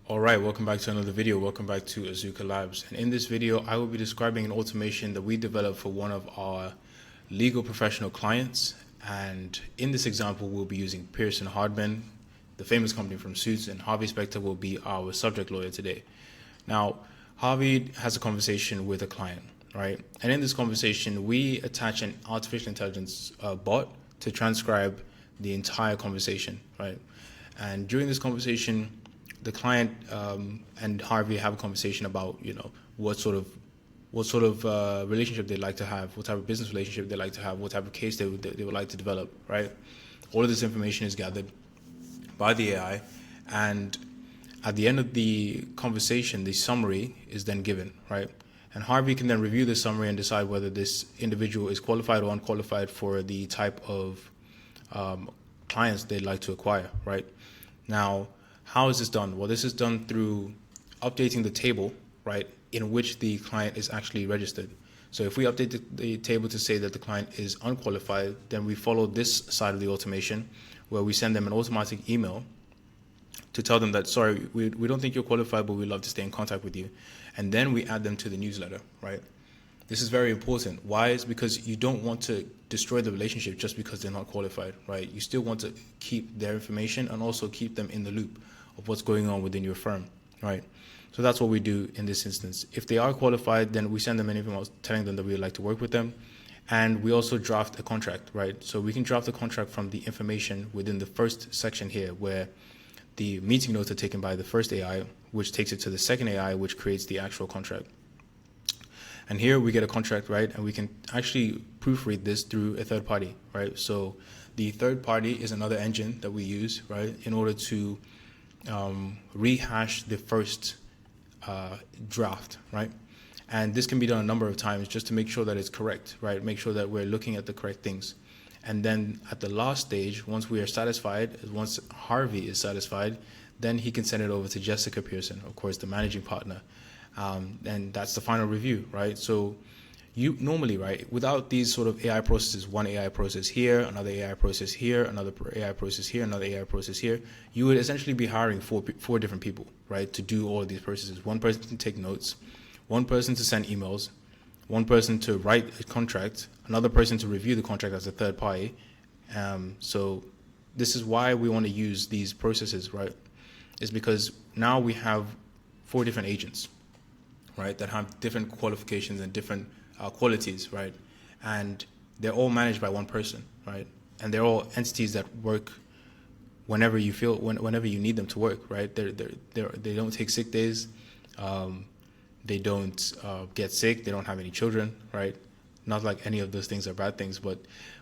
All right, welcome back to another video. Welcome back to Azuka Labs. And in this video, I will be describing an automation that we developed for one of our legal professional clients. And in this example, we'll be using Pearson Hardman, the famous company from Suits, and Harvey Specter will be our subject lawyer today. Now, Harvey has a conversation with a client, right? And in this conversation, we attach an artificial intelligence bot to transcribe the entire conversation, right? And during this conversation, the client and Harvey have a conversation about, what sort of relationship they'd like to have, what type of business relationship they'd like to have, what type of case they would like to develop, right? All of this information is gathered by the AI, and at the end of the conversation, the summary is then given, right? And Harvey can then review the summary and decide whether this individual is qualified or unqualified for the type of clients they'd like to acquire, right? Now, how is this done? Well, this is done through updating the table, right, in which the client is actually registered. So if we update the table to say that the client is unqualified, then we follow this side of the automation where we send them an automatic email to tell them that, sorry, we don't think you're qualified, but we'd love to stay in contact with you. And then we add them to the newsletter, right? This is very important. Why? Is because you don't want to destroy the relationship just because they're not qualified, right? You still want to keep their information and also keep them in the loop of what's going on within your firm, right? So that's what we do in this instance. If they are qualified, then we send them an email telling them that we would like to work with them. And we also draft a contract, right? So we can draft a contract from the information within the first section here where the meeting notes are taken by the first AI, which takes it to the second AI, which creates the actual contract. And here we get a contract, right? And we can actually proofread this through a third party, right? So the third party is another engine that we use, right, in order to rehash the first draft, right? And this can be done a number of times just to make sure that it's correct, right? Make sure that we're looking at the correct things. And then at the last stage, once we are satisfied, once Harvey is satisfied, then he can send it over to Jessica Pearson, of course, the managing partner. And that's the final review, right? So you normally, right, without these sort of AI processes, one AI process here, another AI process here, another AI process here, another AI process here, you would essentially be hiring four different people, right, to do all of these processes. One person to take notes, one person to send emails, one person to write a contract, another person to review the contract as a third party. So this is why we want to use these processes, right? Is because now we have 4 different agents, right, that have different qualifications and different qualities, right? And they're all managed by one person, right? And they're all entities that work whenever you need them to work, right? They don't take sick days. They don't get sick. They don't have any children, right? Not like any of those things are bad things, but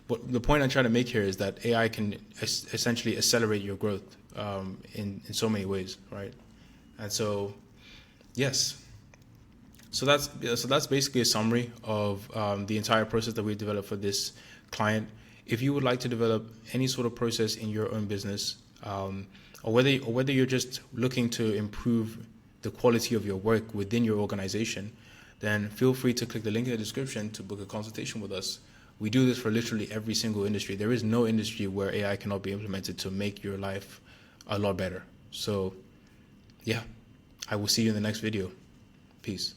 the point I'm trying to make here is that AI can essentially accelerate your growth in so many ways, right? And so, yes. So that's basically a summary of the entire process that we developed for this client. If you would like to develop any sort of process in your own business, or whether you're just looking to improve the quality of your work within your organization, then feel free to click the link in the description to book a consultation with us. We do this for literally every single industry. There is no industry where AI cannot be implemented to make your life a lot better. So, yeah, I will see you in the next video. Peace.